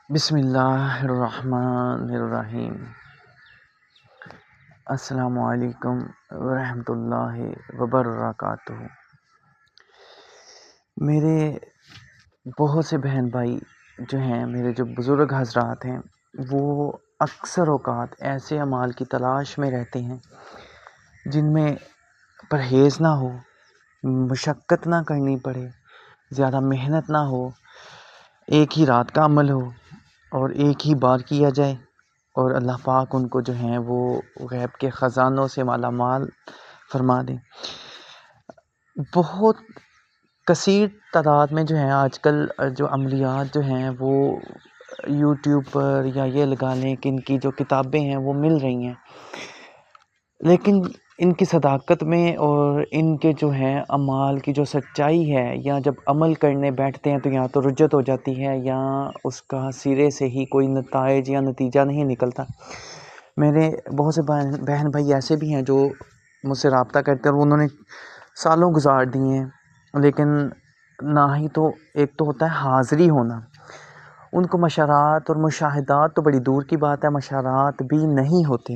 بسم اللہ الرحمن الرحیم۔ السلام علیکم ورحمۃ اللہ وبرکاتہ۔ میرے بہت سے بہن بھائی جو ہیں، میرے جو بزرگ حضرات ہیں، وہ اکثر اوقات ایسے اعمال کی تلاش میں رہتے ہیں جن میں پرہیز نہ ہو، مشقت نہ کرنی پڑے، زیادہ محنت نہ ہو، ایک ہی رات کا عمل ہو اور ایک ہی بار کیا جائے، اور اللہ پاک ان کو جو ہیں وہ غیب کے خزانوں سے مالا مال فرما دیں۔ بہت کثیر تعداد میں جو ہیں آج کل جو عملیات جو ہیں وہ یوٹیوب پر یا یہ لگا لیں کہ ان کی جو کتابیں ہیں وہ مل رہی ہیں، لیکن ان کی صداقت میں اور ان کے جو ہیں اعمال کی جو سچائی ہے، یا جب عمل کرنے بیٹھتے ہیں تو یا تو رجت ہو جاتی ہے یا اس کا سرے سے ہی کوئی نتائج یا نتیجہ نہیں نکلتا۔ میرے بہت سے بہن بھائی ایسے بھی ہیں جو مجھ سے رابطہ کرتے ہیں اور انہوں نے سالوں گزار دیے ہیں، لیکن نہ ہی تو ایک تو ہوتا ہے حاضری ہونا، ان کو مشورات اور مشاہدات تو بڑی دور کی بات ہے، مشورات بھی نہیں ہوتے،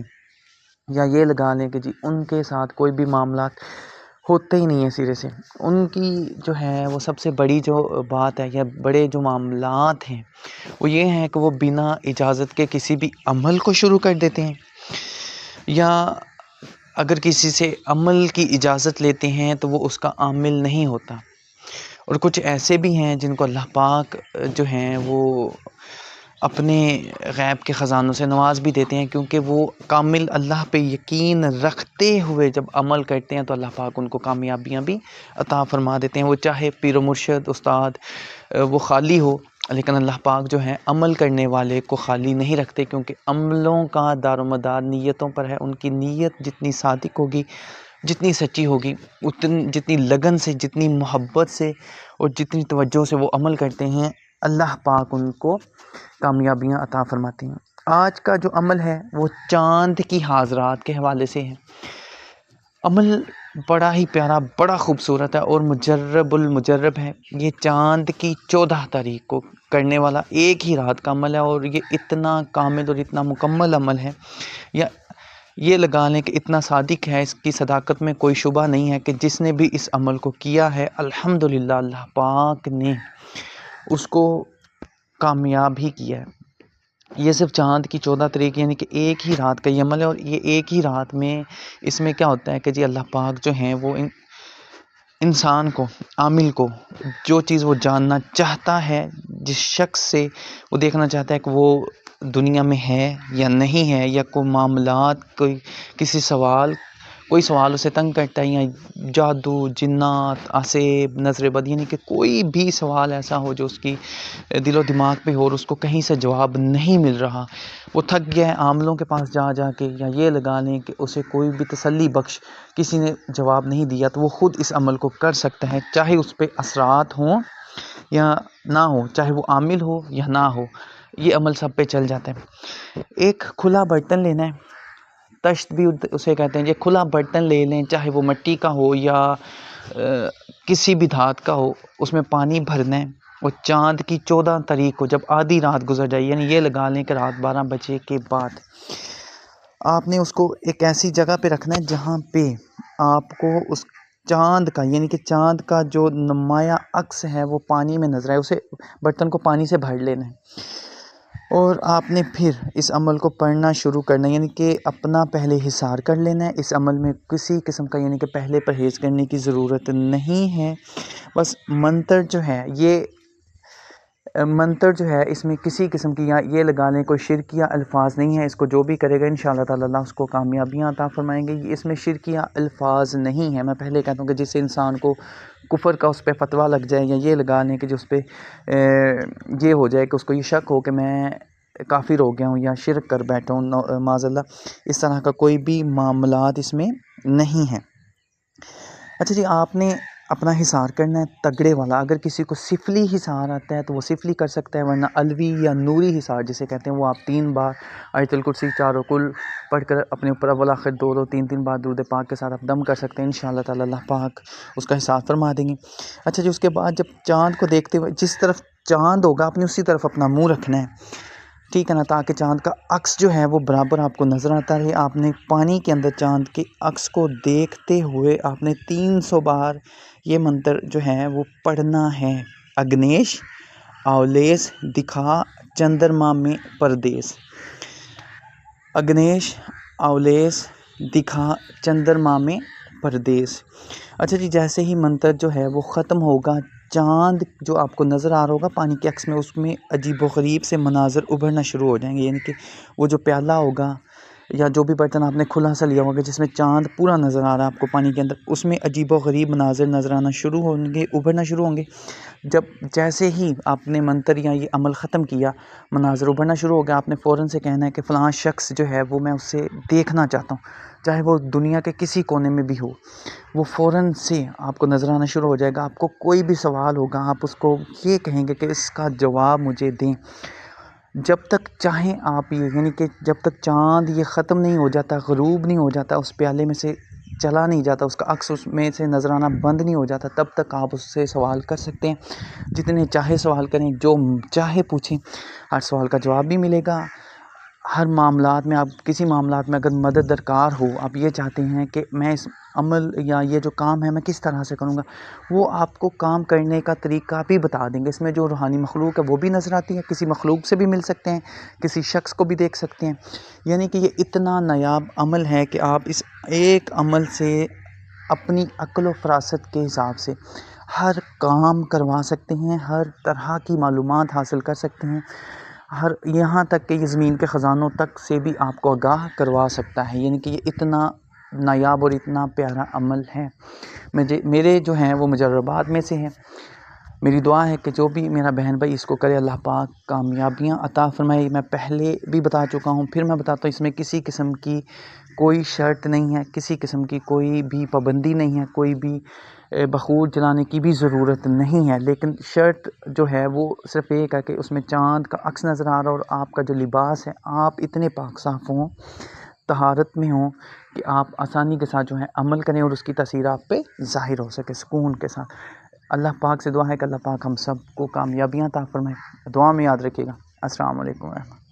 یا یہ لگا لیں کہ جی ان کے ساتھ کوئی بھی معاملات ہوتے ہی نہیں ہیں سرے سے۔ ان کی جو ہے وہ سب سے بڑی جو بات ہے یا بڑے جو معاملات ہیں وہ یہ ہیں کہ وہ بنا اجازت کے کسی بھی عمل کو شروع کر دیتے ہیں، یا اگر کسی سے عمل کی اجازت لیتے ہیں تو وہ اس کا عامل نہیں ہوتا۔ اور کچھ ایسے بھی ہیں جن کو اللہ پاک جو ہیں وہ اپنے غیب کے خزانوں سے نواز بھی دیتے ہیں، کیونکہ وہ کامل اللہ پہ یقین رکھتے ہوئے جب عمل کرتے ہیں تو اللہ پاک ان کو کامیابیاں بھی عطا فرما دیتے ہیں۔ وہ چاہے پیر و مرشد استاد وہ خالی ہو، لیکن اللہ پاک جو ہے عمل کرنے والے کو خالی نہیں رکھتے، کیونکہ عملوں کا دار و مدار نیتوں پر ہے۔ ان کی نیت جتنی صادق ہوگی، جتنی سچی ہوگی، جتنی لگن سے، جتنی محبت سے اور جتنی توجہ سے وہ عمل کرتے ہیں، اللہ پاک ان کو کامیابیاں عطا فرماتے ہیں۔ آج کا جو عمل ہے وہ چاند کی حاضرات کے حوالے سے ہے۔ عمل بڑا ہی پیارا، بڑا خوبصورت ہے اور مجرب المجرب ہے۔ یہ چاند کی 14 تاریخ کو کرنے والا ایک ہی رات کا عمل ہے، اور یہ اتنا کامل اور اتنا مکمل عمل ہے، یا یہ لگا لیں کہ اتنا صادق ہے، اس کی صداقت میں کوئی شبہ نہیں ہے کہ جس نے بھی اس عمل کو کیا ہے الحمدللہ اللہ پاک نے اس کو کامیاب ہی کیا ہے۔ یہ صرف چاند کی 14 تاریخ یعنی کہ ایک ہی رات کا یہ عمل ہے، اور یہ ایک ہی رات میں اس میں کیا ہوتا ہے کہ جی اللہ پاک جو ہیں وہ انسان کو، عامل کو، جو چیز وہ جاننا چاہتا ہے، جس شخص سے وہ دیکھنا چاہتا ہے کہ وہ دنیا میں ہے یا نہیں ہے، یا کوئی معاملات، کوئی سوال اسے تنگ کرتا ہے، یا جادو، جنات، آسیب، نظر بد، یعنی کہ کوئی بھی سوال ایسا ہو جو اس کی دل و دماغ پہ ہو اور اس کو کہیں سے جواب نہیں مل رہا، وہ تھک گیا ہے عاملوں کے پاس جا جا کے، یا یہ لگا لیں کہ اسے کوئی بھی تسلی بخش کسی نے جواب نہیں دیا، تو وہ خود اس عمل کو کر سکتا ہے، چاہے اس پہ اثرات ہوں یا نہ ہو، چاہے وہ عامل ہو یا نہ ہو، یہ عمل سب پہ چل جاتا ہے۔ ایک کھلا برتن لینا ہے، تشت بھی اسے کہتے ہیں، یہ کھلا برتن لے لیں، چاہے وہ مٹی کا ہو یا کسی بھی دھات کا ہو، اس میں پانی بھرنا ہے، اور چاند کی 14 تاریخ کو جب آدھی رات گزر جائے، یعنی یہ لگا لیں کہ رات 12 بجے کے بعد آپ نے اس کو ایک ایسی جگہ پہ رکھنا ہے جہاں پہ آپ کو اس چاند کا، یعنی کہ چاند کا جو نمایاں عکس ہے وہ پانی میں نظر آئے، اسے برتن کو پانی سے بھر لینا ہے، اور آپ نے پھر اس عمل کو پڑھنا شروع کرنا ہے، یعنی کہ اپنا پہلے حصار کر لینا ہے۔ اس عمل میں کسی قسم کا یعنی کہ پہلے پرہیز کرنے کی ضرورت نہیں ہے، بس منتر جو ہے، یہ منتر جو ہے اس میں کسی قسم کی، یا یہ لگا لیں کوئی شرکیہ الفاظ نہیں ہے، اس کو جو بھی کرے گا انشاءاللہ تعالی اللہ اس کو کامیابیاں عطا فرمائیں گے۔ اس میں شرکیہ الفاظ نہیں ہے، میں پہلے کہتا ہوں کہ جس سے انسان کو کفر کا اس پہ فتویٰ لگ جائے، یا یہ لگا لیں کہ جو اس پہ یہ ہو جائے کہ اس کو یہ شک ہو کہ میں کافر ہو گیا ہوں یا شرک کر بیٹھا ہوں معاذ اللہ، اس طرح کا کوئی بھی معاملات اس میں نہیں ہے۔ اچھا جی، آپ نے اپنا حصار کرنا ہے تگڑے والا۔ اگر کسی کو سفلی حصار آتا ہے تو وہ سفلی کر سکتا ہے، ورنہ الوی یا نوری حصار جسے کہتے ہیں وہ آپ 3 بار آیت الکرسی چاروں کل پڑھ کر اپنے اوپر اول آخر 2 3 بار درود پاک کے ساتھ آپ دم کر سکتے ہیں، انشاءاللہ تعالی اللہ پاک اس کا حساب فرما دیں گے۔ اچھا جی، اس کے بعد جب چاند کو دیکھتے ہوئے جس طرف چاند ہوگا آپ نے اسی طرف اپنا منہ رکھنا ہے، ٹھیک ہے نا، تاکہ چاند کا عکس جو ہے وہ برابر آپ کو نظر آتا رہے۔ آپ نے پانی کے اندر چاند کے عکس کو دیکھتے ہوئے آپ نے 300 بار یہ منتر جو ہے وہ پڑھنا ہے۔ اگنیش اولیس دکھا چندرما میں پردیس، اگنیش اولیس دکھا چندرما میں پردیس۔ اچھا جی، جیسے ہی منتر جو ہے وہ ختم ہوگا، چاند جو آپ کو نظر آ رہا ہوگا پانی کے عکس میں، اس میں عجیب و غریب سے مناظر ابھرنا شروع ہو جائیں گے، یعنی کہ وہ جو پیالہ ہوگا یا جو بھی برتن آپ نے کھلا سا لیا ہوگا جس میں چاند پورا نظر آ رہا ہے آپ کو پانی کے اندر، اس میں عجیب و غریب مناظر نظر آنا شروع ہوں گے، ابھرنا شروع ہوں گے۔ جیسے ہی آپ نے منتر یا یہ عمل ختم کیا، مناظر ابھرنا شروع ہو گیا، آپ نے فوراً سے کہنا ہے کہ فلاں شخص جو ہے وہ میں اسے دیکھنا چاہتا ہوں، چاہے وہ دنیا کے کسی کونے میں بھی ہو، وہ فوراً سے آپ کو نظر آنا شروع ہو جائے گا۔ آپ کو کوئی بھی سوال ہوگا آپ اس کو یہ کہیں گے کہ اس کا جواب مجھے دیں، جب تک چاہیں آپ یہ، یعنی کہ جب تک چاند یہ ختم نہیں ہو جاتا، غروب نہیں ہو جاتا، اس پیالے میں سے چلا نہیں جاتا، اس کا عکس اس میں سے نظر آنا بند نہیں ہو جاتا، تب تک آپ اس سے سوال کر سکتے ہیں، جتنے چاہے سوال کریں، جو چاہے پوچھیں، ہر سوال کا جواب بھی ملے گا۔ ہر معاملات میں، آپ کسی معاملات میں اگر مدد درکار ہو، آپ یہ چاہتے ہیں کہ میں اس عمل یا یہ جو کام ہے میں کس طرح سے کروں گا، وہ آپ کو کام کرنے کا طریقہ بھی بتا دیں گے۔ اس میں جو روحانی مخلوق ہے وہ بھی نظر آتی ہے، کسی مخلوق سے بھی مل سکتے ہیں، کسی شخص کو بھی دیکھ سکتے ہیں، یعنی کہ یہ اتنا نایاب عمل ہے کہ آپ اس ایک عمل سے اپنی عقل و فراست کے حساب سے ہر کام کروا سکتے ہیں، ہر طرح کی معلومات حاصل کر سکتے ہیں، یہاں تک کہ یہ زمین کے خزانوں تک سے بھی آپ کو آگاہ کروا سکتا ہے، یعنی کہ یہ اتنا نایاب اور اتنا پیارا عمل ہے۔ میرے جو ہیں وہ مجربات میں سے ہیں۔ میری دعا ہے کہ جو بھی میرا بہن بھائی اس کو کرے، اللہ پاک کامیابیاں عطا فرمائے۔ میں پہلے بھی بتا چکا ہوں، پھر میں بتاتا ہوں، اس میں کسی قسم کی کوئی شرط نہیں ہے، کسی قسم کی کوئی بھی پابندی نہیں ہے، کوئی بھی بخور جلانے کی بھی ضرورت نہیں ہے، لیکن شرط جو ہے وہ صرف ایک ہے کہ اس میں چاند کا عکس نظر آ رہا اور آپ کا جو لباس ہے، آپ اتنے پاک صاف ہوں، طہارت میں ہوں کہ آپ آسانی کے ساتھ جو ہے عمل کریں اور اس کی تاثیر آپ پہ ظاہر ہو سکے سکون کے ساتھ۔ اللہ پاک سے دعا ہے کہ اللہ پاک ہم سب کو کامیابیاں عطا فرمائے۔ دعا میں یاد رکھیے گا۔ السلام علیکم ورحمۃ اللہ۔